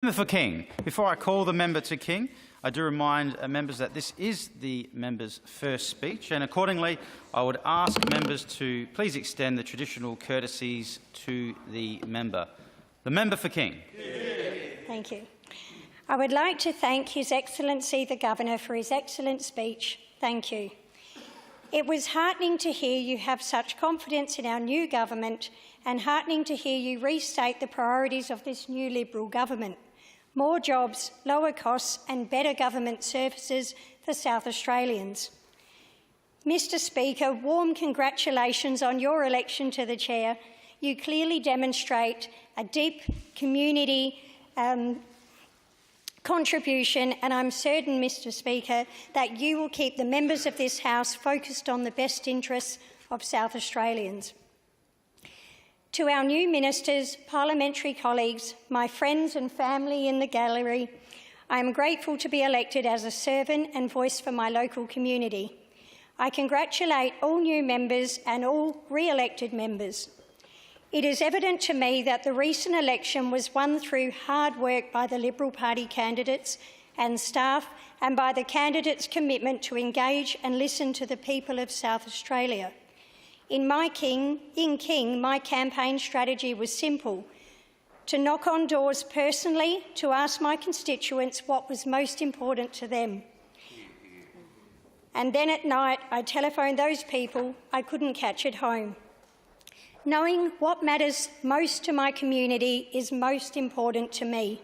Member for King. Before I call the member to King, I do remind members that this is the member's first speech, and accordingly I would ask members to please extend the traditional courtesies to the member. The member for King. Thank you. I would like to thank His Excellency the Governor for his excellent speech. Thank you. It was heartening to hear you have such confidence in our new government and heartening to hear you restate the priorities of this new Liberal government. More jobs, lower costs and better government services for South Australians. Mr Speaker, warm congratulations on your election to the chair. You clearly demonstrate a deep community contribution, and I'm certain, Mr Speaker, that you will keep the members of this House focused on the best interests of South Australians. To our new ministers, parliamentary colleagues, my friends and family in the gallery, I am grateful to be elected as a servant and voice for my local community. I congratulate all new members and all re-elected members. It is evident to me that the recent election was won through hard work by the Liberal Party candidates and staff and by the candidates' commitment to engage and listen to the people of South Australia. In King, my campaign strategy was simple: to knock on doors personally, to ask my constituents what was most important to them. And then at night, I telephoned those people I couldn't catch at home. Knowing what matters most to my community is most important to me.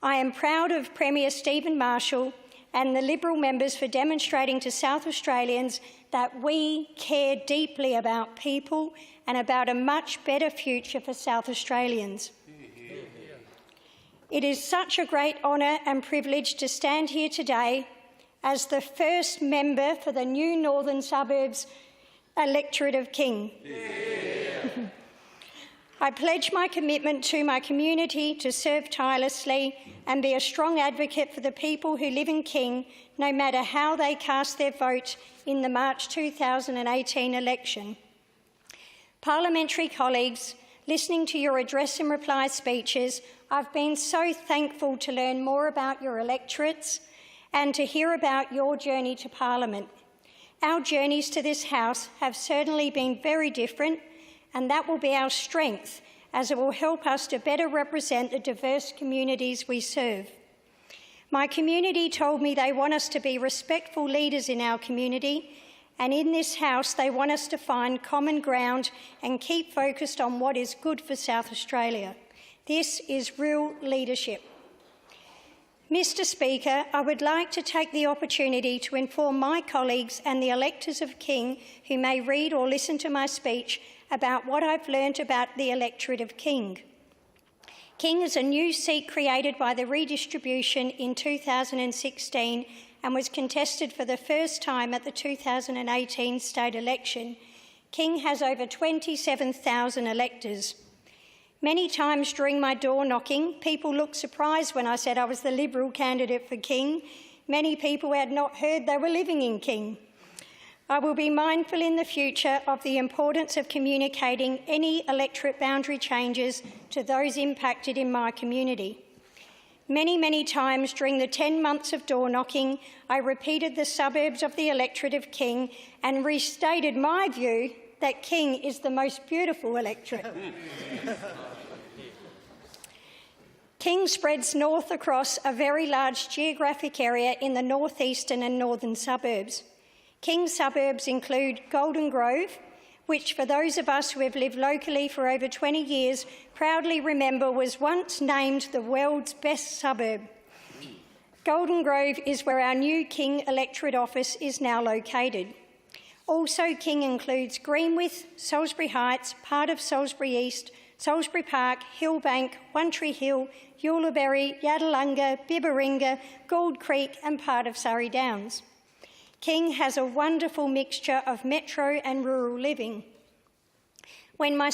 I am proud of Premier Stephen Marshall and the Liberal members for demonstrating to South Australians that we care deeply about people and about a much better future for South Australians. It is such a great honour and privilege to stand here today as the first member for the new Northern Suburbs electorate of King. I pledge my commitment to my community to serve tirelessly and be a strong advocate for the people who live in King, no matter how they cast their vote in the March 2018 election. Parliamentary colleagues, listening to your address and reply speeches, I've been so thankful to learn more about your electorates and to hear about your journey to Parliament. Our journeys to this House have certainly been very different, and that will be our strength, as it will help us to better represent the diverse communities we serve. My community told me they want us to be respectful leaders in our community, and in this House they want us to find common ground and keep focused on what is good for South Australia. This is real leadership. Mr Speaker, I would like to take the opportunity to inform my colleagues and the electors of King who may read or listen to my speech about what I've learnt about the electorate of King. King is a new seat created by the redistribution in 2016 and was contested for the first time at the 2018 state election. King has over 27,000 electors. Many times during my door knocking, people looked surprised when I said I was the Liberal candidate for King. Many people had not heard they were living in King. I will be mindful in the future of the importance of communicating any electorate boundary changes to those impacted in my community. Many times during the 10 months of door knocking, I repeated the suburbs of the electorate of King and restated my view that King is the most beautiful electorate. King spreads north across a very large geographic area in the northeastern and northern suburbs. King's suburbs include Golden Grove, which for those of us who have lived locally for over 20 years proudly remember was once named the world's best suburb. Golden Grove is where our new King electorate office is now located. Also, King includes Greenwith, Salisbury Heights, part of Salisbury East, Salisbury Park, Hillbank, One Tree Hill, Yullaberry, Yadalunga, Bibbaringa, Gould Creek and part of Surrey Downs. King has a wonderful mixture of metro and rural living. When my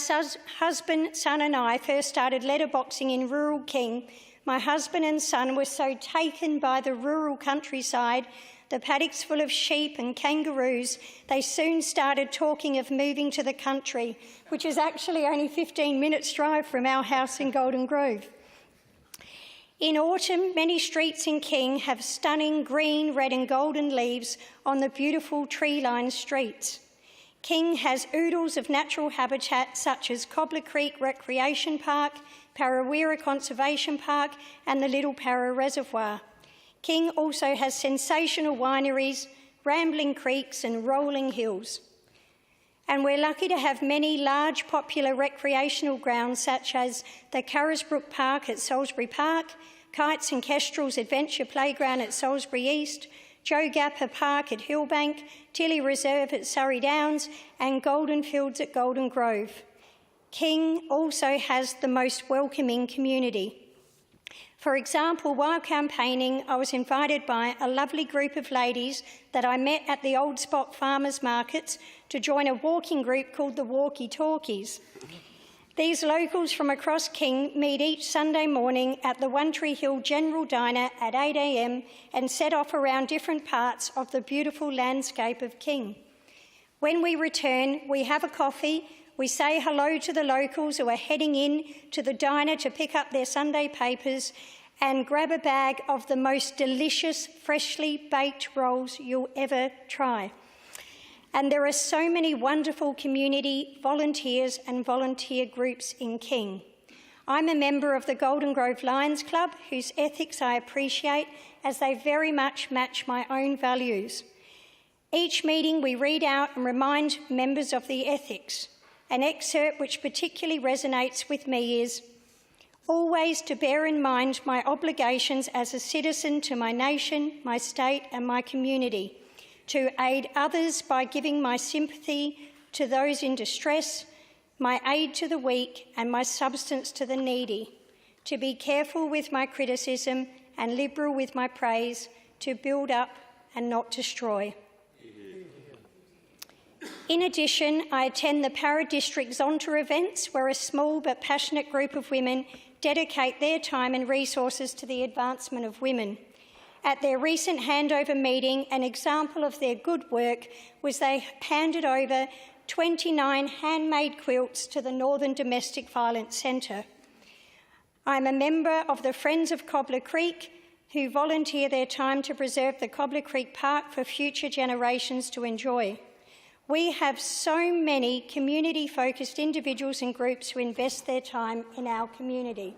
husband, son and I first started letterboxing in rural King, my husband and son were so taken by the rural countryside, the paddocks full of sheep and kangaroos, they soon started talking of moving to the country, which is actually only 15 minutes' drive from our house in Golden Grove. In autumn, many streets in King have stunning green, red and golden leaves on the beautiful tree-lined streets. King has oodles of natural habitat such as Cobbler Creek Recreation Park, Parawira Conservation Park and the Little Parra Reservoir. King also has sensational wineries, rambling creeks and rolling hills. And we're lucky to have many large popular recreational grounds such as the Currasbrook Park at Salisbury Park, Kites and Kestrel's Adventure Playground at Salisbury East, Joe Gapper Park at Hillbank, Tilly Reserve at Surrey Downs and Golden Fields at Golden Grove. King also has the most welcoming community. For example, while campaigning, I was invited by a lovely group of ladies that I met at the Old Spot Farmers Markets to join a walking group called the Walkie Talkies. These locals from across King meet each Sunday morning at the One Tree Hill General Diner at 8 a.m. and set off around different parts of the beautiful landscape of King. When we return, we have a coffee, we say hello to the locals who are heading in to the diner to pick up their Sunday papers and grab a bag of the most delicious, freshly baked rolls you'll ever try. And there are so many wonderful community volunteers and volunteer groups in King. I'm a member of the Golden Grove Lions Club, whose ethics I appreciate as they very much match my own values. Each meeting we read out and remind members of the ethics. An excerpt which particularly resonates with me is, always to bear in mind my obligations as a citizen to my nation, my state and my community, to aid others by giving my sympathy to those in distress, my aid to the weak and my substance to the needy, to be careful with my criticism and liberal with my praise, to build up and not destroy. In addition, I attend the Parra District Zonta events where a small but passionate group of women dedicate their time and resources to the advancement of women. At their recent handover meeting, an example of their good work was they handed over 29 handmade quilts to the Northern Domestic Violence Centre. I'm a member of the Friends of Cobbler Creek, who volunteer their time to preserve the Cobbler Creek Park for future generations to enjoy. We have so many community-focused individuals and groups who invest their time in our community.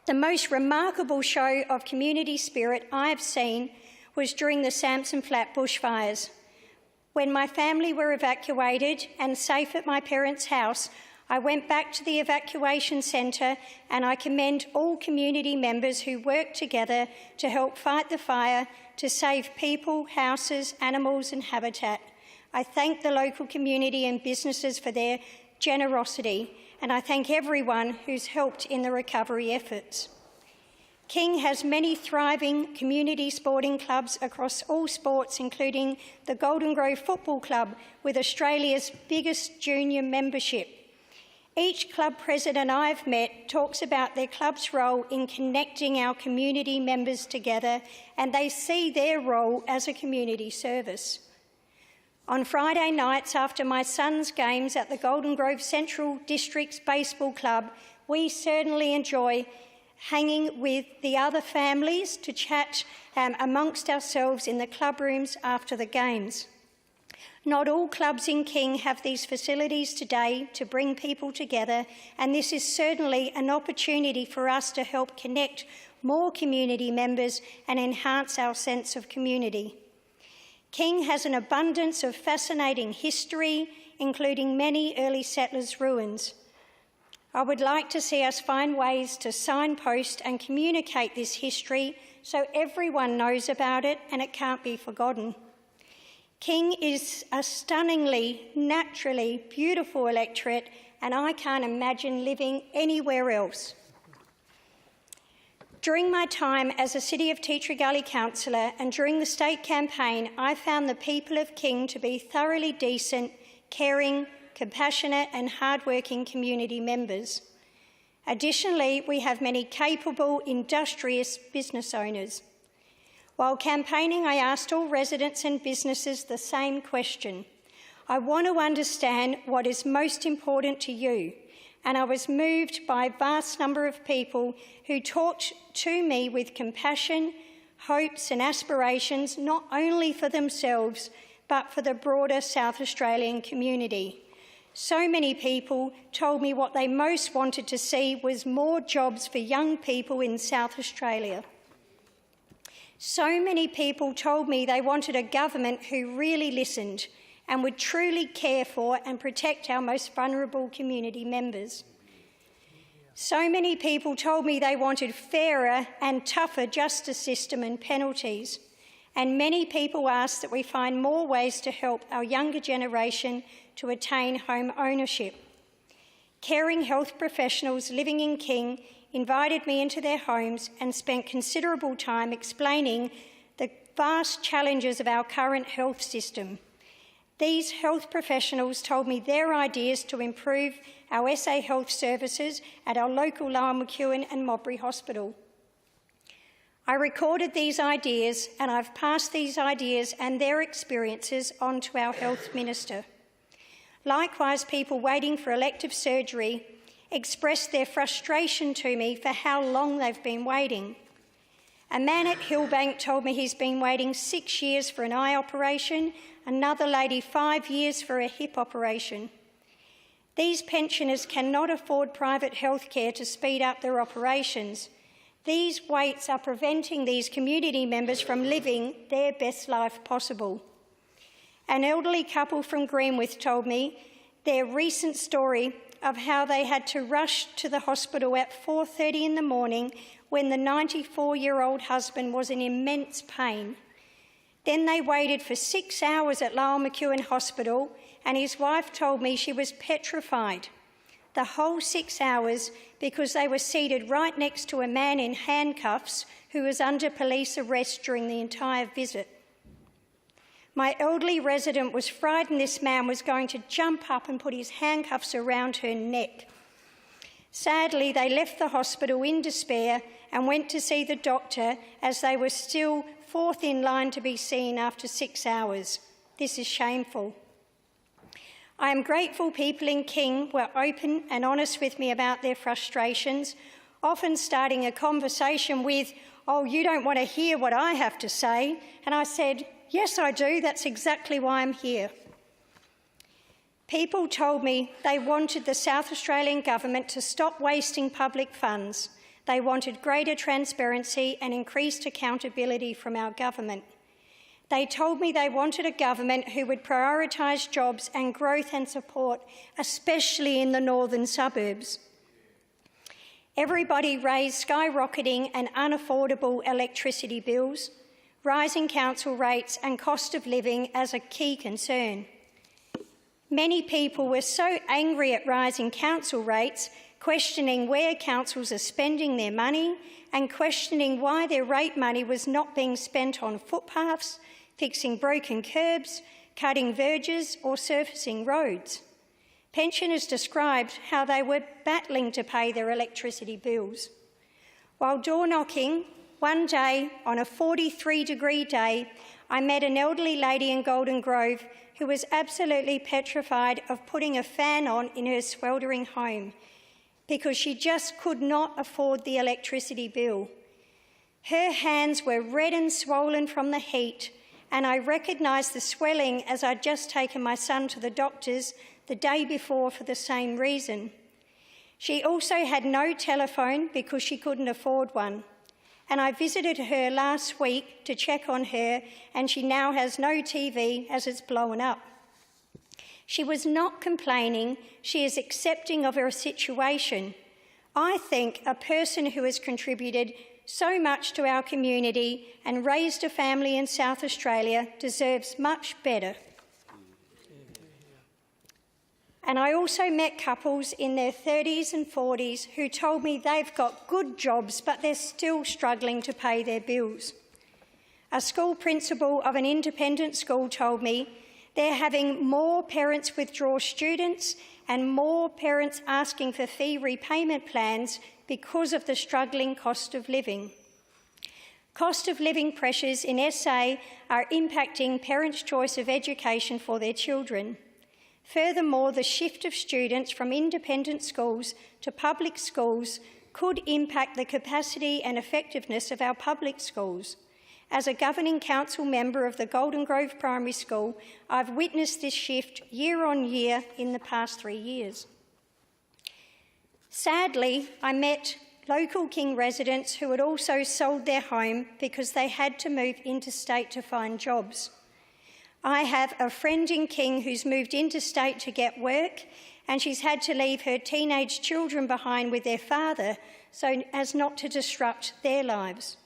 The most remarkable show of community spirit I've seen was during the Samson Flat bushfires. When my family were evacuated and safe at my parents' house, I went back to the evacuation centre and I commend all community members who worked together to help fight the fire to save people, houses, animals and habitat. I thank the local community and businesses for their generosity, and I thank everyone who's helped in the recovery efforts. King has many thriving community sporting clubs across all sports, including the Golden Grove Football Club, with Australia's biggest junior membership. Each club president I've met talks about their club's role in connecting our community members together, and they see their role as a community service. On Friday nights after my son's games at the Golden Grove Central District's Baseball Club, we certainly enjoy hanging with the other families to chat amongst ourselves in the club rooms after the games. Not all clubs in King have these facilities today to bring people together, and this is certainly an opportunity for us to help connect more community members and enhance our sense of community. King has an abundance of fascinating history, including many early settlers' ruins. I would like to see us find ways to signpost and communicate this history so everyone knows about it and it can't be forgotten. King is a stunningly, naturally beautiful electorate, and I can't imagine living anywhere else. During my time as a City of Tea Tree Gully councillor and during the state campaign, I found the people of King to be thoroughly decent, caring, compassionate and hardworking community members. Additionally, we have many capable, industrious business owners. While campaigning, I asked all residents and businesses the same question. I want to understand what is most important to you, and I was moved by a vast number of people who talked to me with compassion, hopes and aspirations, not only for themselves, but for the broader South Australian community. So many people told me what they most wanted to see was more jobs for young people in South Australia. So many people told me they wanted a government who really listened and would truly care for and protect our most vulnerable community members. So many people told me they wanted fairer and tougher justice system and penalties. And many people asked that we find more ways to help our younger generation to attain home ownership. Caring health professionals living in King invited me into their homes and spent considerable time explaining the vast challenges of our current health system. These health professionals told me their ideas to improve our SA health services at our local Lower McEwen and Modbury Hospital. I recorded these ideas and I've passed these ideas and their experiences on to our Health Minister. Likewise, people waiting for elective surgery expressed their frustration to me for how long they've been waiting. A man at Hillbank told me he's been waiting 6 years for an eye operation, another lady 5 years for a hip operation. These pensioners cannot afford private health care to speed up their operations. These waits are preventing these community members from living their best life possible. An elderly couple from Greenwith told me their recent story of how they had to rush to the hospital at 4:30 in the morning when the 94-year-old husband was in immense pain. Then they waited for 6 hours at Lower McEwen Hospital, and his wife told me she was petrified. The whole 6 hours because they were seated right next to a man in handcuffs who was under police arrest during the entire visit. My elderly resident was frightened this man was going to jump up and put his handcuffs around her neck. Sadly, they left the hospital in despair and went to see the doctor as they were still fourth in line to be seen after 6 hours. This is shameful. I am grateful people in King were open and honest with me about their frustrations, often starting a conversation with, "Oh, you don't want to hear what I have to say." And I said, "Yes, I do. That's exactly why I'm here." People told me they wanted the South Australian government to stop wasting public funds. They wanted greater transparency and increased accountability from our government. They told me they wanted a government who would prioritise jobs and growth and support, especially in the northern suburbs. Everybody raised skyrocketing and unaffordable electricity bills, rising council rates and cost of living as a key concern. Many people were so angry at rising council rates, questioning where councils are spending their money and questioning why their rate money was not being spent on footpaths, fixing broken curbs, cutting verges or surfacing roads. Pensioners described how they were battling to pay their electricity bills. While door knocking, one day on a 43-degree day, I met an elderly lady in Golden Grove who was absolutely petrified of putting a fan on in her sweltering home because she just could not afford the electricity bill. Her hands were red and swollen from the heat, and I recognised the swelling as I'd just taken my son to the doctors the day before for the same reason. She also had no telephone because she couldn't afford one, and I visited her last week to check on her, and she now has no TV as it's blown up. She was not complaining, she is accepting of her situation. I think a person who has contributed so much to our community and raised a family in South Australia deserves much better. And I also met couples in their 30s and 40s who told me they've got good jobs but they're still struggling to pay their bills. A school principal of an independent school told me they're having more parents withdraw students and more parents asking for fee repayment plans because of the struggling cost of living. Cost of living pressures in SA are impacting parents' choice of education for their children. Furthermore, the shift of students from independent schools to public schools could impact the capacity and effectiveness of our public schools. As a governing council member of the Golden Grove Primary School, I've witnessed this shift year on year in the past 3 years. Sadly, I met local King residents who had also sold their home because they had to move interstate to find jobs. I have a friend in King who's moved interstate to get work, and she's had to leave her teenage children behind with their father so as not to disrupt their lives.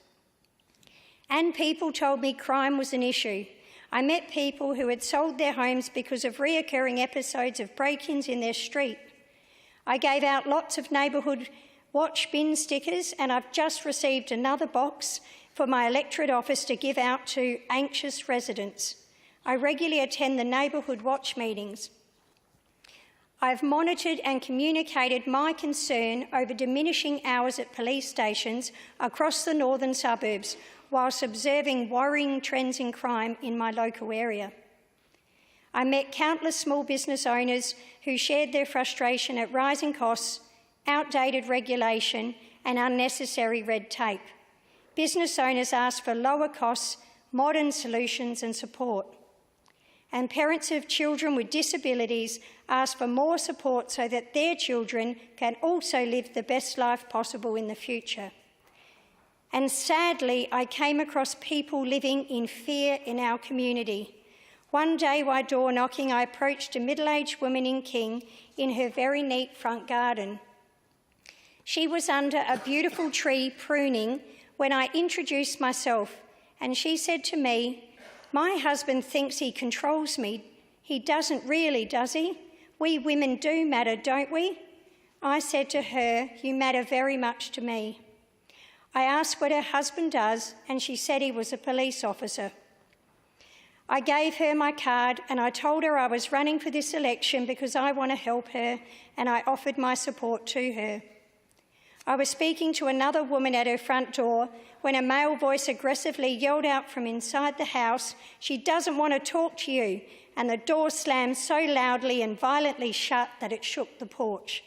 And people told me crime was an issue. I met people who had sold their homes because of reoccurring episodes of break-ins in their street. I gave out lots of neighbourhood watch bin stickers, and I've just received another box for my electorate office to give out to anxious residents. I regularly attend the neighbourhood watch meetings. I've monitored and communicated my concern over diminishing hours at police stations across the northern suburbs, whilst observing worrying trends in crime in my local area. I met countless small business owners who shared their frustration at rising costs, outdated regulation and unnecessary red tape. Business owners asked for lower costs, modern solutions and support. And parents of children with disabilities ask for more support so that their children can also live the best life possible in the future. And sadly, I came across people living in fear in our community. One day while door knocking, I approached a middle-aged woman in King in her very neat front garden. She was under a beautiful tree pruning when I introduced myself, and she said to me, "My husband thinks he controls me. He doesn't really, does he? We women do matter, don't we?" I said to her, "You matter very much to me." I asked what her husband does, and she said he was a police officer. I gave her my card and I told her I was running for this election because I want to help her, and I offered my support to her. I was speaking to another woman at her front door when a male voice aggressively yelled out from inside the house, "She doesn't want to talk to you," and the door slammed so loudly and violently shut that it shook the porch.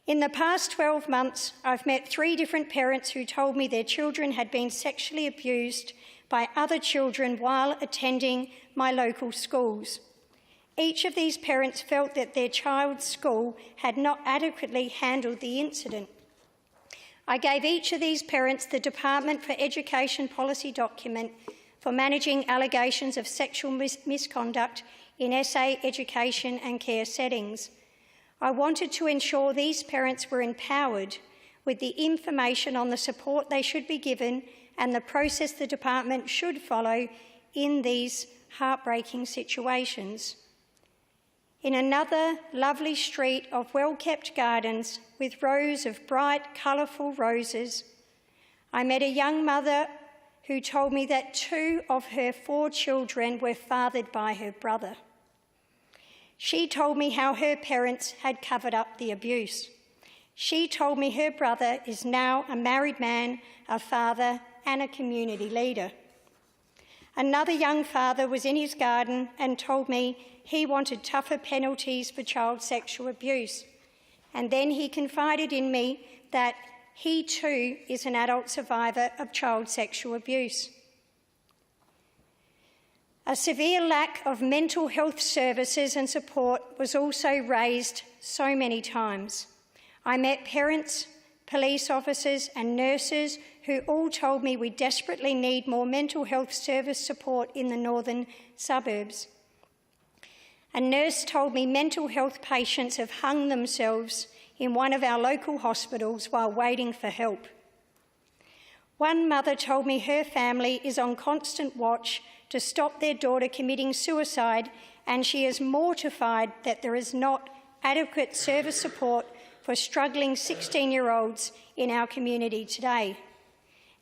In the past 12 months, I've met 3 different parents who told me their children had been sexually abused by other children while attending my local schools. Each of these parents felt that their child's school had not adequately handled the incident. I gave each of these parents the Department for Education policy document for managing allegations of sexual misconduct in SA education and care settings. I wanted to ensure these parents were empowered with the information on the support they should be given and the process the department should follow in these heartbreaking situations. In another lovely street of well-kept gardens with rows of bright, colourful roses, I met a young mother who told me that 2 of her 4 children were fathered by her brother. She told me how her parents had covered up the abuse. She told me her brother is now a married man, a father and a community leader. Another young father was in his garden and told me he wanted tougher penalties for child sexual abuse. And then he confided in me that he too is an adult survivor of child sexual abuse. A severe lack of mental health services and support was also raised so many times. I met parents, police officers and nurses who all told me we desperately need more mental health service support in the northern suburbs. A nurse told me mental health patients have hung themselves in one of our local hospitals while waiting for help. One mother told me her family is on constant watch to stop their daughter committing suicide, and she is mortified that there is not adequate service support for struggling 16-year-olds in our community today.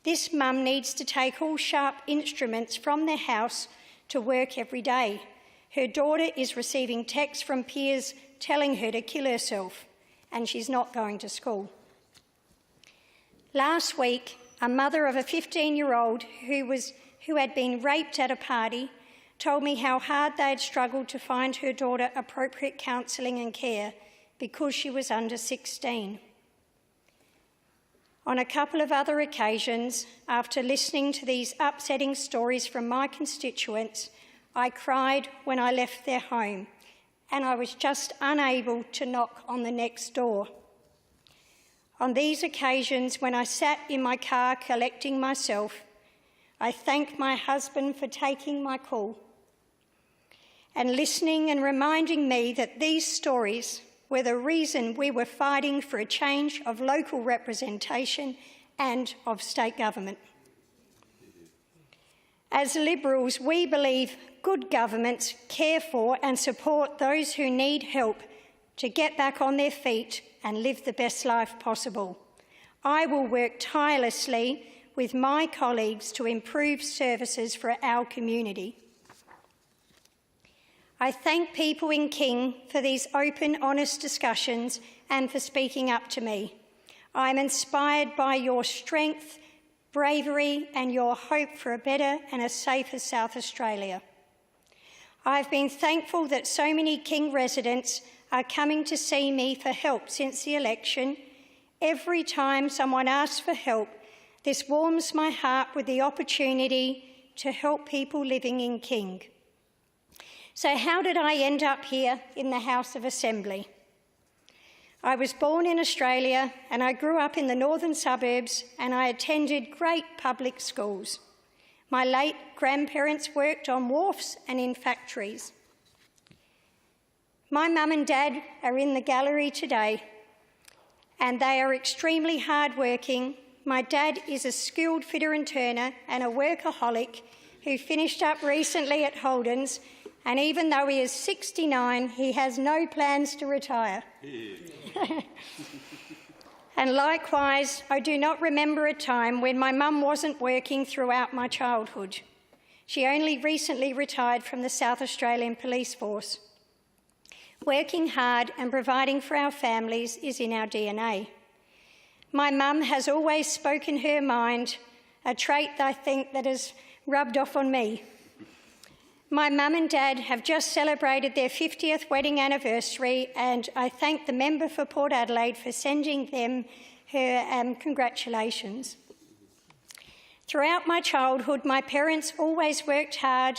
This mum needs to take all sharp instruments from their house to work every day. Her daughter is receiving texts from peers telling her to kill herself, and she's not going to school. Last week, a mother of a 15-year-old who had been raped at a party told me how hard they had struggled to find her daughter appropriate counselling and care because she was under 16. On a couple of other occasions, after listening to these upsetting stories from my constituents, I cried when I left their home, and I was just unable to knock on the next door. On these occasions, when I sat in my car collecting myself, I thanked my husband for taking my call and listening and reminding me that these stories were the reason we were fighting for a change of local representation and of state government. As Liberals, we believe good governments care for and support those who need help to get back on their feet and live the best life possible. I will work tirelessly with my colleagues to improve services for our community. I thank people in King for these open, honest discussions and for speaking up to me. I am inspired by your strength, bravery and your hope for a better and a safer South Australia. I've been thankful that so many King residents are coming to see me for help since the election. Every time someone asks for help, this warms my heart with the opportunity to help people living in King. So how did I end up here in the House of Assembly? I was born in Australia and I grew up in the northern suburbs and I attended great public schools. My late grandparents worked on wharfs and in factories. My mum and dad are in the gallery today and they are extremely hardworking. My dad is a skilled fitter and turner and a workaholic who finished up recently at Holden's, and even though he is 69, he has no plans to retire. Yeah. And likewise, I do not remember a time when my mum wasn't working throughout my childhood. She only recently retired from the South Australian Police Force. Working hard and providing for our families is in our DNA. My mum has always spoken her mind, a trait I think that has rubbed off on me. My mum and dad have just celebrated their 50th wedding anniversary and I thank the member for Port Adelaide for sending them her congratulations. Throughout my childhood, my parents always worked hard,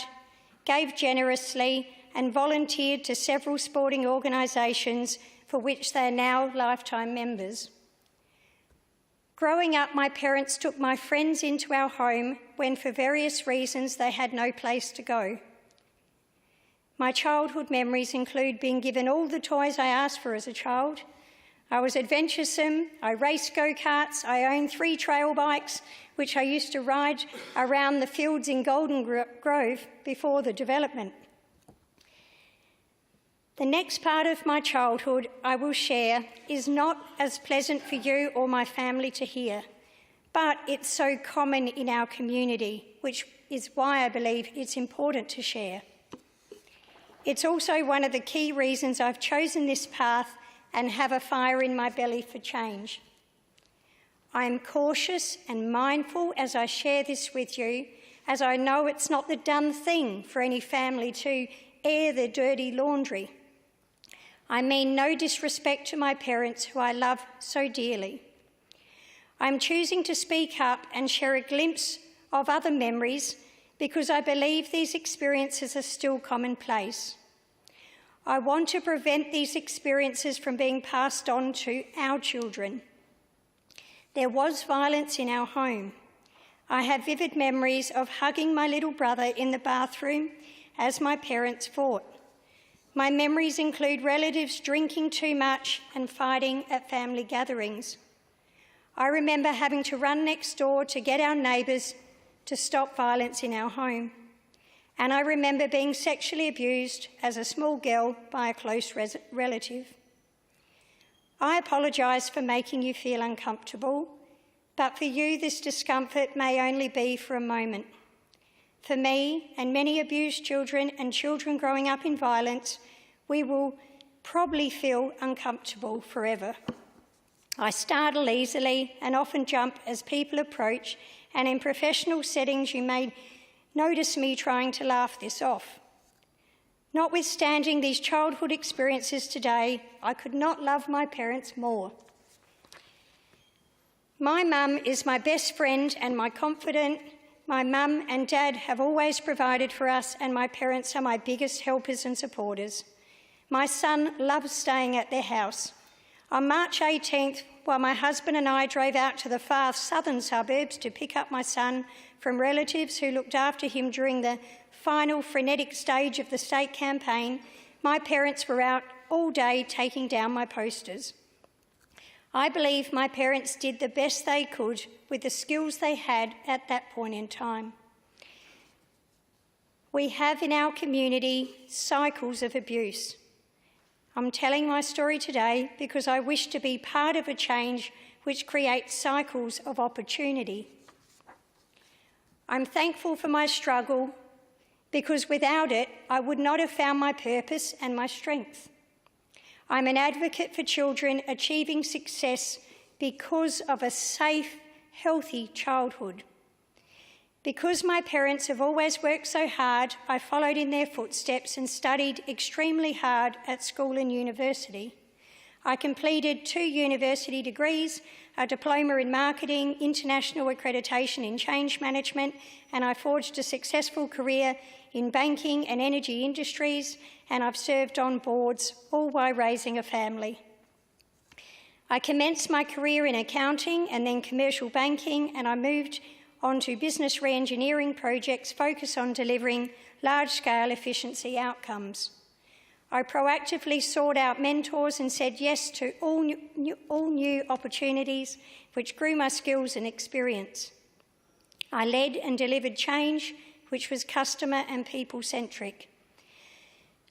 gave generously and volunteered to several sporting organisations for which they are now lifetime members. Growing up, my parents took my friends into our home when for various reasons they had no place to go. My childhood memories include being given all the toys I asked for as a child. I was adventuresome, I raced go-karts, I owned 3 trail bikes, which I used to ride around the fields in Golden Grove before the development. The next part of my childhood I will share is not as pleasant for you or my family to hear, but it's so common in our community, which is why I believe it's important to share. It's also one of the key reasons I've chosen this path and have a fire in my belly for change. I am cautious and mindful as I share this with you, as I know it's not the done thing for any family to air their dirty laundry. I mean no disrespect to my parents, who I love so dearly. I'm choosing to speak up and share a glimpse of other memories because I believe these experiences are still commonplace. I want to prevent these experiences from being passed on to our children. There was violence in our home. I have vivid memories of hugging my little brother in the bathroom as my parents fought. My memories include relatives drinking too much and fighting at family gatherings. I remember having to run next door to get our neighbours to stop violence in our home. And I remember being sexually abused as a small girl by a close relative. I apologise for making you feel uncomfortable, but for you this discomfort may only be for a moment. For me and many abused children and children growing up in violence, we will probably feel uncomfortable forever. I startle easily and often jump as people approach, and in professional settings you may notice me trying to laugh this off. Notwithstanding these childhood experiences today, I could not love my parents more. My mum is my best friend and my confidant. My mum and dad have always provided for us, and my parents are my biggest helpers and supporters. My son loves staying at their house. On March 18th, while my husband and I drove out to the far southern suburbs to pick up my son from relatives who looked after him during the final frenetic stage of the state campaign, my parents were out all day taking down my posters. I believe my parents did the best they could with the skills they had at that point in time. We have in our community cycles of abuse. I'm telling my story today because I wish to be part of a change which creates cycles of opportunity. I'm thankful for my struggle because without it, I would not have found my purpose and my strength. I'm an advocate for children achieving success because of a safe, healthy childhood. Because my parents have always worked so hard, I followed in their footsteps and studied extremely hard at school and university. I completed 2 university degrees, a diploma in marketing, international accreditation in change management, and I forged a successful career in banking and energy industries, and I've served on boards, all while raising a family. I commenced my career in accounting and then commercial banking, and I moved on to business re-engineering projects focused on delivering large-scale efficiency outcomes. I proactively sought out mentors and said yes to all new opportunities which grew my skills and experience. I led and delivered change which was customer and people-centric.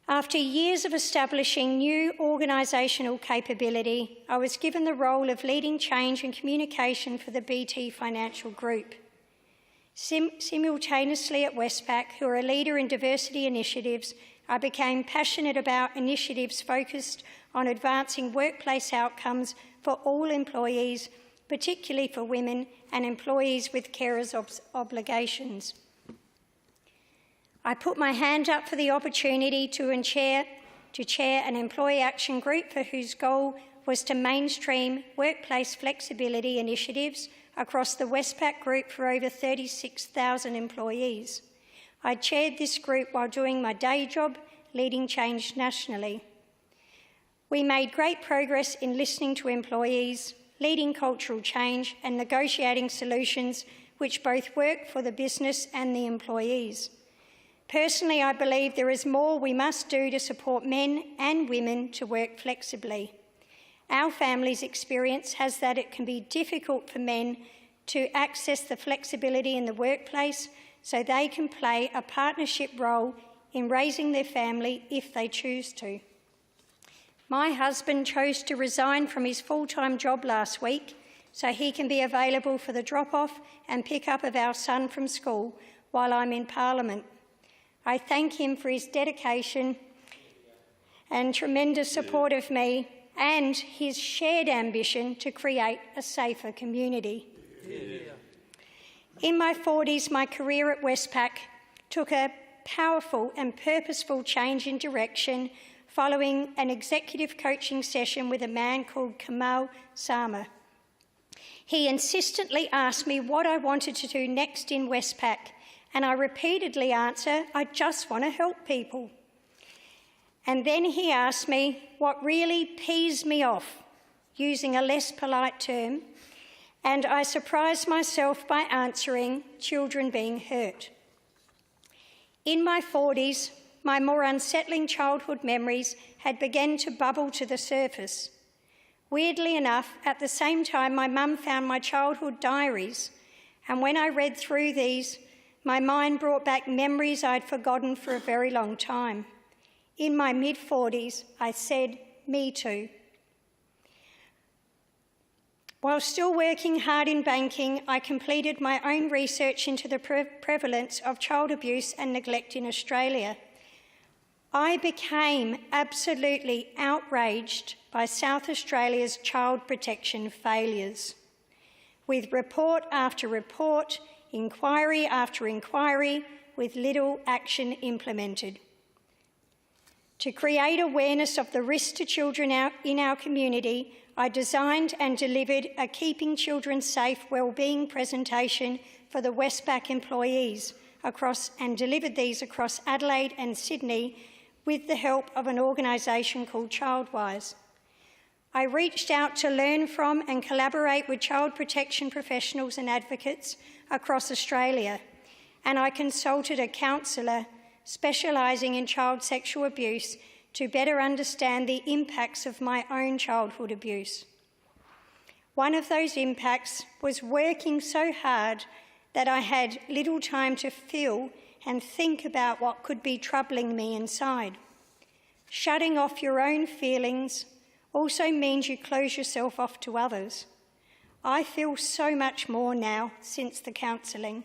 After years of establishing new organisational capability, I was given the role of leading change and communication for the BT Financial Group. Simultaneously at Westpac, who are a leader in diversity initiatives, I became passionate about initiatives focused on advancing workplace outcomes for all employees, particularly for women and employees with carers' obligations. I put my hand up for the opportunity to chair an employee action group for whose goal was to mainstream workplace flexibility initiatives across the Westpac Group for over 36,000 employees. I chaired this group while doing my day job, leading change nationally. We made great progress in listening to employees, leading cultural change and negotiating solutions which both work for the business and the employees. Personally, I believe there is more we must do to support men and women to work flexibly. Our family's experience has that it can be difficult for men to access the flexibility in the workplace so they can play a partnership role in raising their family if they choose to. My husband chose to resign from his full-time job last week so he can be available for the drop-off and pick-up of our son from school while I'm in Parliament. I thank him for his dedication and tremendous support of me and his shared ambition to create a safer community. Yeah. In my 40s, my career at Westpac took a powerful and purposeful change in direction following an executive coaching session with a man called Kamal Sama. He insistently asked me what I wanted to do next in Westpac, and I repeatedly answered, I just want to help people. And then he asked me what really pees me off, using a less polite term, and I surprised myself by answering children being hurt. In my 40s, my more unsettling childhood memories had begun to bubble to the surface. Weirdly enough, at the same time, my mum found my childhood diaries, and when I read through these, my mind brought back memories I'd forgotten for a very long time. In my mid-40s, I said, me too. While still working hard in banking, I completed my own research into the prevalence of child abuse and neglect in Australia. I became absolutely outraged by South Australia's child protection failures. With report after report, inquiry after inquiry, with little action implemented. To create awareness of the risks to children in our community, I designed and delivered a Keeping Children Safe Wellbeing presentation for the Westpac employees and delivered these across Adelaide and Sydney with the help of an organisation called Childwise. I reached out to learn from and collaborate with child protection professionals and advocates across Australia, and I consulted a counsellor specialising in child sexual abuse to better understand the impacts of my own childhood abuse. One of those impacts was working so hard that I had little time to feel and think about what could be troubling me inside. Shutting off your own feelings also means you close yourself off to others. I feel so much more now since the counselling.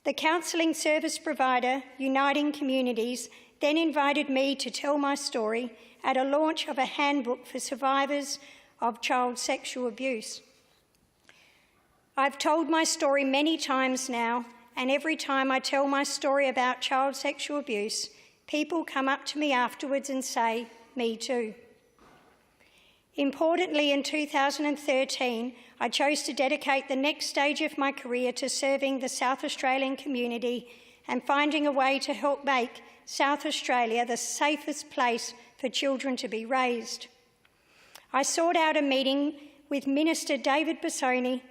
The counselling service provider, Uniting Communities, then invited me to tell my story at a launch of a handbook for survivors of child sexual abuse. I've told my story many times now, and every time I tell my story about child sexual abuse, people come up to me afterwards and say, "Me too." Importantly, in 2013, I chose to dedicate the next stage of my career to serving the South Australian community and finding a way to help make South Australia the safest place for children to be raised. I sought out a meeting with Minister David Busoni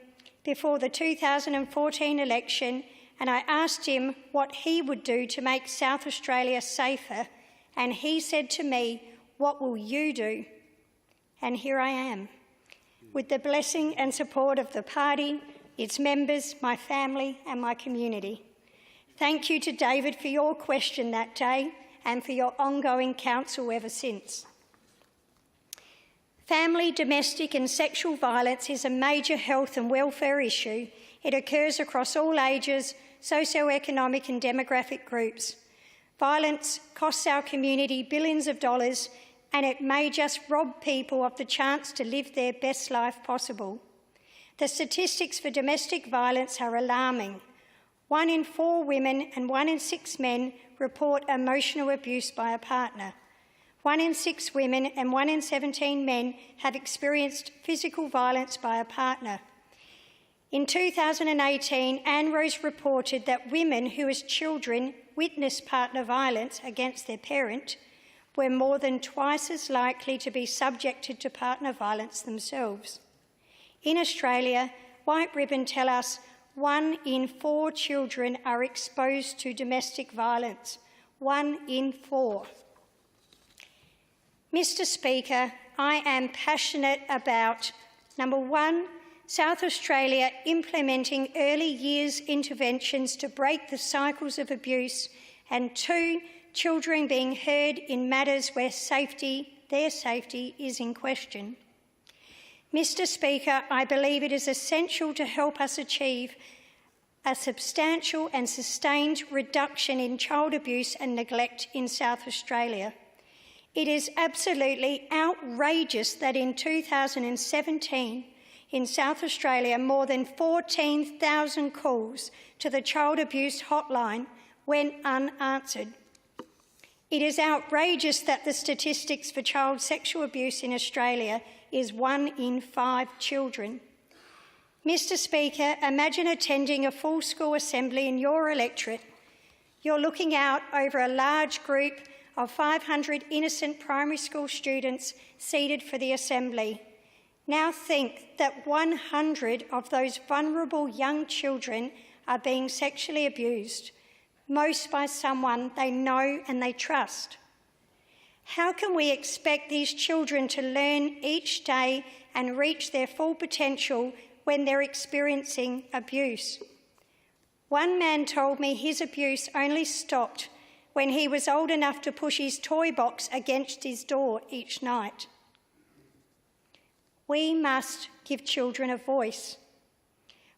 before the 2014 election, and I asked him what he would do to make South Australia safer, and he said to me, "What will you do?" And here I am, with the blessing and support of the party, its members, my family and my community. Thank you to David for your question that day and for your ongoing counsel ever since. Family, domestic and sexual violence is a major health and welfare issue. It occurs across all ages, socio-economic and demographic groups. Violence costs our community billions of dollars, and it may just rob people of the chance to live their best life possible. The statistics for domestic violence are alarming. 1 in 4 women and 1 in 6 men report emotional abuse by a partner. 1 in 6 women and 1 in 17 men have experienced physical violence by a partner. In 2018, Anne Rose reported that women who as children witnessed partner violence against their parent were more than twice as likely to be subjected to partner violence themselves. In Australia, White Ribbon tell us 1 in 4 children are exposed to domestic violence. 1 in 4. Mr. Speaker, I am passionate about, number 1, South Australia implementing early years interventions to break the cycles of abuse, and 2, children being heard in matters where their safety is in question. Mr. Speaker, I believe it is essential to help us achieve a substantial and sustained reduction in child abuse and neglect in South Australia. It is absolutely outrageous that in 2017, in South Australia, more than 14,000 calls to the Child Abuse Hotline went unanswered. It is outrageous that the statistics for child sexual abuse in Australia is 1 in 5 children. Mr. Speaker, imagine attending a full school assembly in your electorate. You're looking out over a large group of 500 innocent primary school students seated for the assembly. Now think that 100 of those vulnerable young children are being sexually abused, most by someone they know and they trust. How can we expect these children to learn each day and reach their full potential when they're experiencing abuse? One man told me his abuse only stopped when he was old enough to push his toy box against his door each night. We must give children a voice.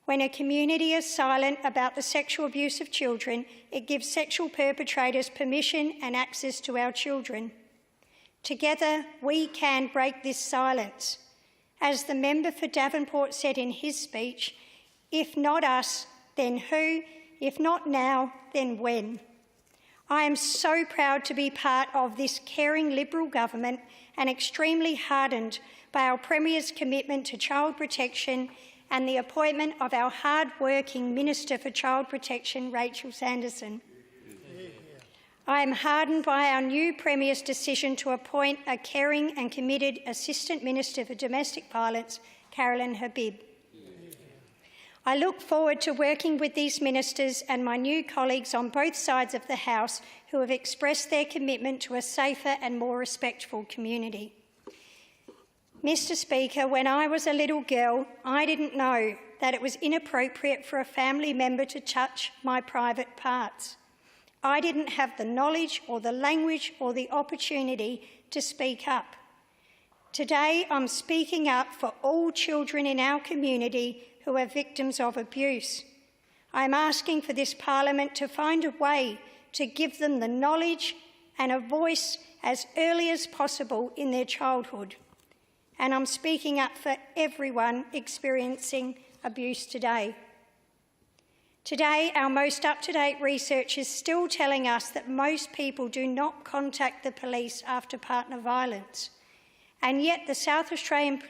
When a community is silent about the sexual abuse of children, it gives sexual perpetrators permission and access to our children. Together, we can break this silence. As the member for Davenport said in his speech, if not us, then who? If not now, then when? I am so proud to be part of this caring Liberal government and extremely heartened by our Premier's commitment to child protection and the appointment of our hard-working Minister for Child Protection, Rachel Sanderson. I am heartened by our new Premier's decision to appoint a caring and committed Assistant Minister for Domestic Violence, Carolyn Habib. I look forward to working with these ministers and my new colleagues on both sides of the House who have expressed their commitment to a safer and more respectful community. Mr. Speaker, when I was a little girl, I didn't know that it was inappropriate for a family member to touch my private parts. I didn't have the knowledge or the language or the opportunity to speak up. Today, I'm speaking up for all children in our community who are victims of abuse. I'm asking for this Parliament to find a way to give them the knowledge and a voice as early as possible in their childhood. And I'm speaking up for everyone experiencing abuse today. Today, our most up-to-date research is still telling us that most people do not contact the police after partner violence. And yet the South Australian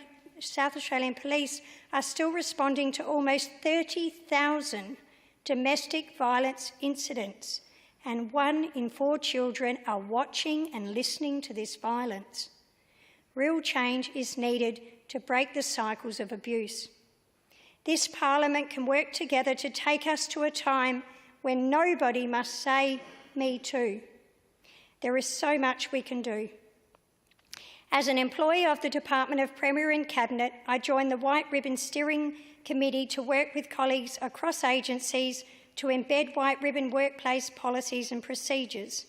Police are still responding to almost 30,000 domestic violence incidents, and 1 in 4 children are watching and listening to this violence. Real change is needed to break the cycles of abuse. This Parliament can work together to take us to a time when nobody must say, "Me too." There is so much we can do. As an employee of the Department of Premier and Cabinet, I joined the White Ribbon Steering Committee to work with colleagues across agencies to embed White Ribbon workplace policies and procedures.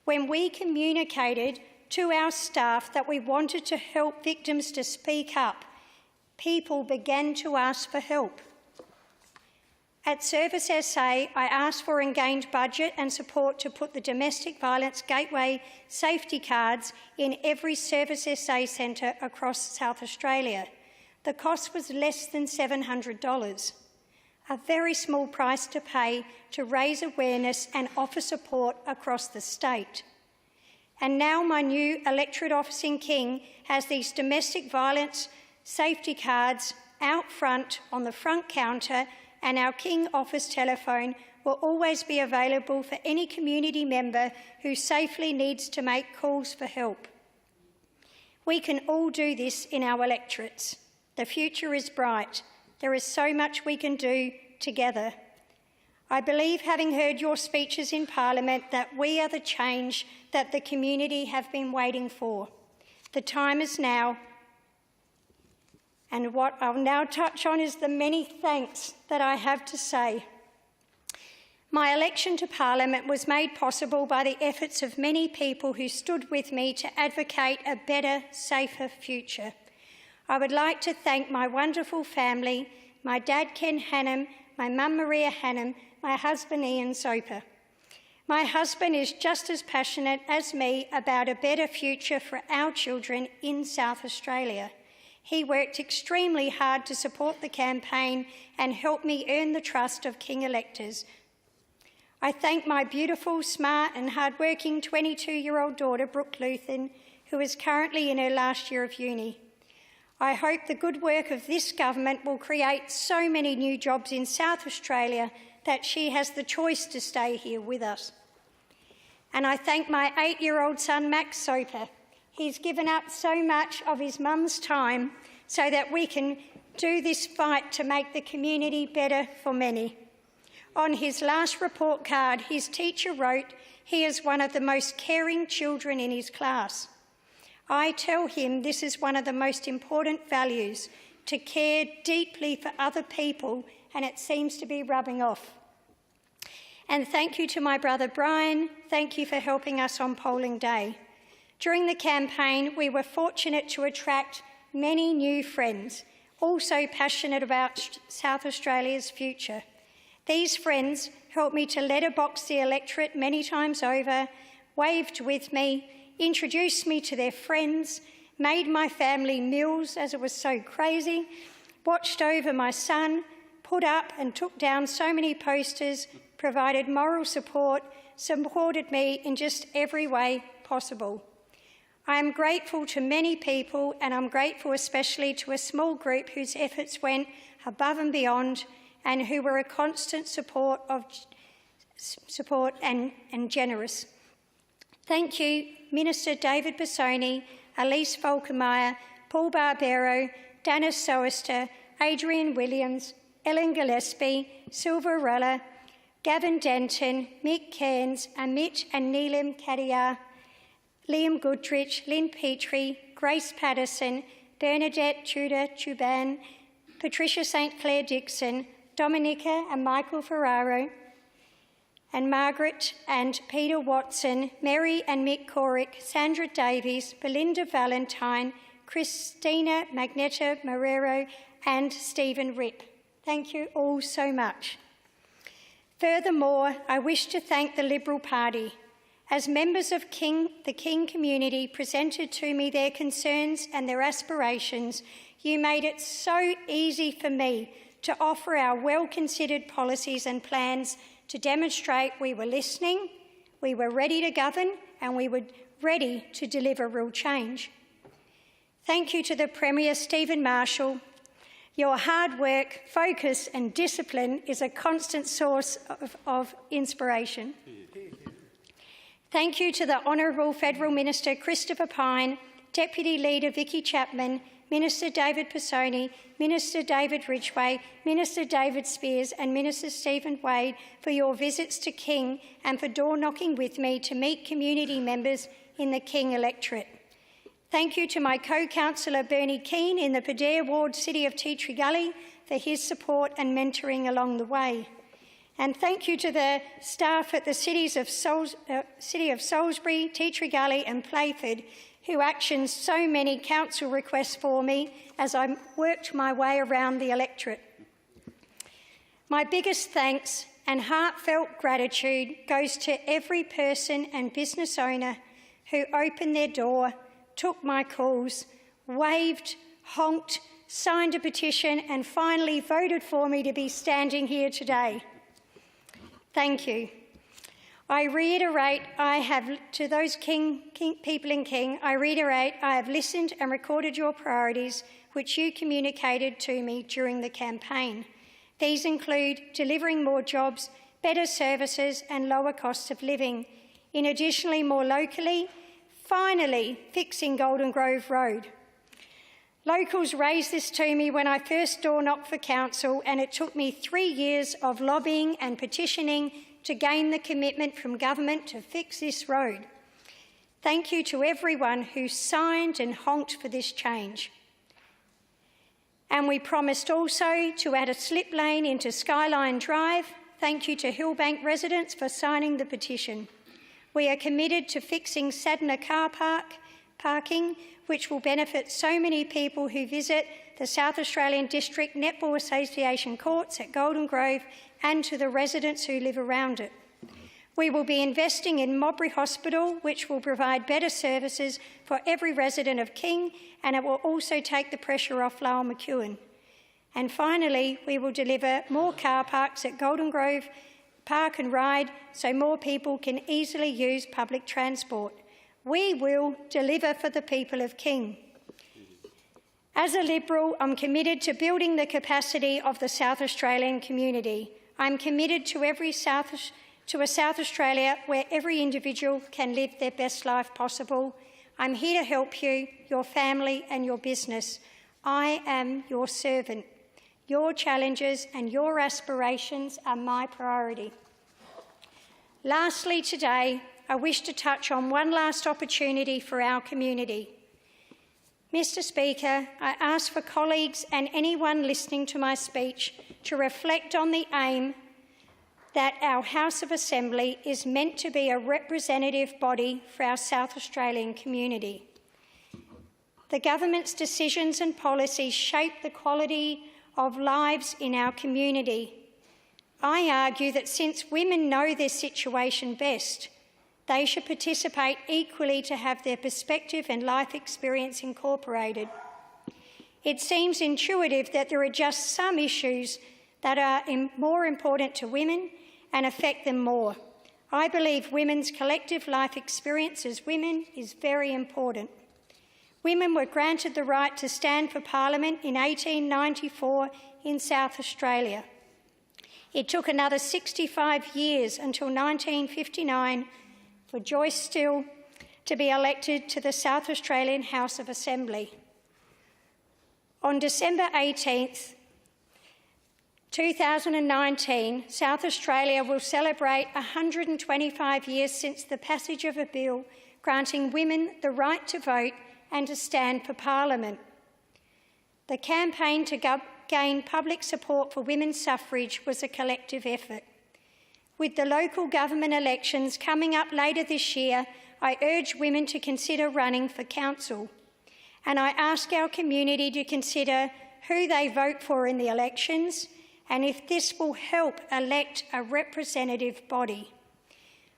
When we communicated to our staff that we wanted to help victims to speak up, people began to ask for help. At Service SA, I asked for and gained budget and support to put the Domestic Violence Gateway safety cards in every Service SA centre across South Australia. The cost was less than $700, a very small price to pay to raise awareness and offer support across the state. And now my new electorate office in King has these domestic violence safety cards out front on the front counter, and our King office telephone will always be available for any community member who safely needs to make calls for help. We can all do this in our electorates. The future is bright. There is so much we can do together. I believe, having heard your speeches in Parliament, that we are the change that the community have been waiting for. The time is now. And what I'll now touch on is the many thanks that I have to say. My election to Parliament was made possible by the efforts of many people who stood with me to advocate a better, safer future. I would like to thank my wonderful family, my dad Ken Hannam, my mum Maria Hannam, my husband Ian Soper. My husband is just as passionate as me about a better future for our children in South Australia. He worked extremely hard to support the campaign and help me earn the trust of King electors. I thank my beautiful, smart and hard-working 22-year-old daughter, Brooke Luethen, who is currently in her last year of uni. I hope the good work of this government will create so many new jobs in South Australia that she has the choice to stay here with us. And I thank my 8-year-old son, Max Soper. He's given up so much of his mum's time so that we can do this fight to make the community better for many. On his last report card, his teacher wrote, "He is one of the most caring children in his class." I tell him this is one of the most important values, to care deeply for other people, and it seems to be rubbing off. And thank you to my brother Brian. Thank you for helping us on polling day. During the campaign, we were fortunate to attract many new friends, also passionate about South Australia's future. These friends helped me to letterbox the electorate many times over, waved with me, introduced me to their friends, made my family meals as it was so crazy, watched over my son, put up and took down so many posters, provided moral support, supported me in just every way possible. I am grateful to many people, and I'm grateful especially to a small group whose efforts went above and beyond and who were a constant support and generous. Thank you, Minister David Busoni, Elise Falkenmeyer, Paul Barbero, Dennis Soester, Adrian Williams, Ellen Gillespie, Silva Rella, Gavin Denton, Mick Cairns, Amit and Neelam Kadia, Liam Goodrich, Lynn Petrie, Grace Patterson, Bernadette Tudor Chuban, Patricia St Clair Dixon, Dominica and Michael Ferraro, and Margaret and Peter Watson, Mary and Mick Corick, Sandra Davies, Belinda Valentine, Christina Magneta Marrero and Stephen Ripp. Thank you all so much. Furthermore, I wish to thank the Liberal Party. As members of the King community presented to me their concerns and their aspirations, you made it so easy for me to offer our well-considered policies and plans to demonstrate we were listening, we were ready to govern, and we were ready to deliver real change. Thank you to the Premier Stephen Marshall. Your hard work, focus and discipline is a constant source of inspiration. Thank you to the Honourable Federal Minister Christopher Pyne, Deputy Leader Vicky Chapman, Minister David Busoni, Minister David Ridgway, Minister David Spears and Minister Stephen Wade for your visits to King and for door-knocking with me to meet community members in the King electorate. Thank you to my co-councillor Bernie Keane in the Padare Ward, City of Tea Tree Gully, for his support and mentoring along the way. And thank you to the staff at the City of Salisbury, Tea Tree Gully and Playford, who actioned so many council requests for me as I worked my way around the electorate. My biggest thanks and heartfelt gratitude goes to every person and business owner who opened their door, took my calls, waved, honked, signed a petition and finally voted for me to be standing here today. Thank you. I reiterate, to those people in King, I reiterate I have listened and recorded your priorities which you communicated to me during the campaign. These include delivering more jobs, better services and lower costs of living. Additionally, more locally, finally fixing Golden Grove Road. Locals raised this to me when I first door-knocked for council, and it took me 3 years of lobbying and petitioning to gain the commitment from government to fix this road. Thank you to everyone who signed and honked for this change. And we promised also to add a slip lane into Skyline Drive. Thank you to Hillbank residents for signing the petition. We are committed to fixing Sadna car parking, which will benefit so many people who visit the South Australian District Netball Association courts at Golden Grove and to the residents who live around it. We will be investing in Mowbray Hospital, which will provide better services for every resident of King, and it will also take the pressure off Lowell McEwen. And finally, we will deliver more car parks at Golden Grove Park and Ride so more people can easily use public transport. We will deliver for the people of King. As a Liberal, I'm committed to building the capacity of the South Australian community. I'm committed to a South Australia where every individual can live their best life possible. I'm here to help you, your family and your business. I am your servant. Your challenges and your aspirations are my priority. Lastly today, I wish to touch on one last opportunity for our community. Mr. Speaker, I ask for colleagues and anyone listening to my speech to reflect on the aim that our House of Assembly is meant to be a representative body for our South Australian community. The government's decisions and policies shape the quality of lives in our community. I argue that since women know their situation best, they should participate equally to have their perspective and life experience incorporated. It seems intuitive that there are just some issues that are more important to women and affect them more. I believe women's collective life experience as women is very important. Women were granted the right to stand for Parliament in 1894 in South Australia. It took another 65 years until 1959 for Joyce Steele to be elected to the South Australian House of Assembly. On December 18th, 2019, South Australia will celebrate 125 years since the passage of a bill granting women the right to vote and to stand for Parliament. The campaign to gain public support for women's suffrage was a collective effort. With the local government elections coming up later this year, I urge women to consider running for council. And I ask our community to consider who they vote for in the elections and if this will help elect a representative body.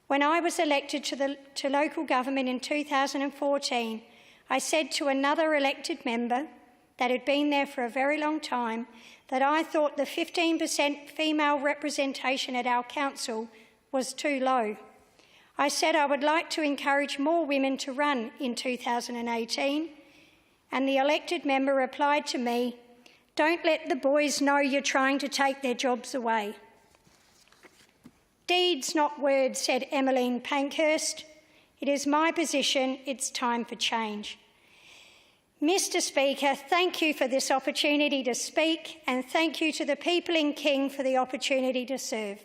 When I was elected to local government in 2014, I said to another elected member that had been there for a very long time that I thought the 15% female representation at our council was too low. I said I would like to encourage more women to run in 2018, and the elected member replied to me, "Don't let the boys know you're trying to take their jobs away." "Deeds, not words," said Emmeline Pankhurst. "It is my position, it's time for change." Mr Speaker, thank you for this opportunity to speak, and thank you to the people in King for the opportunity to serve.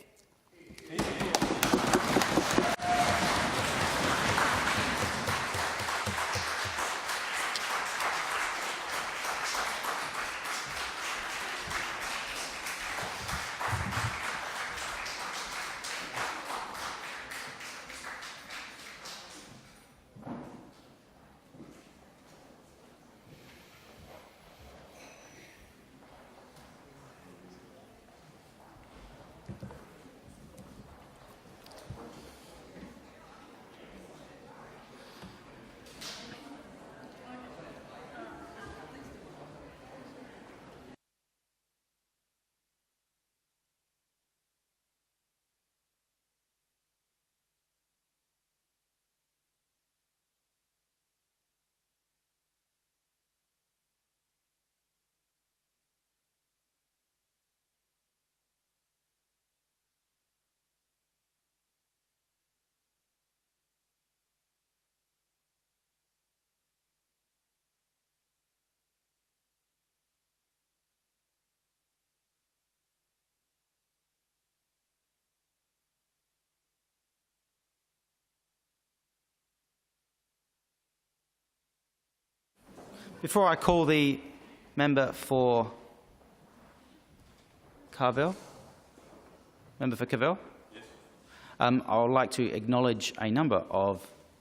Before I call the member for Carville, I would like to acknowledge a number of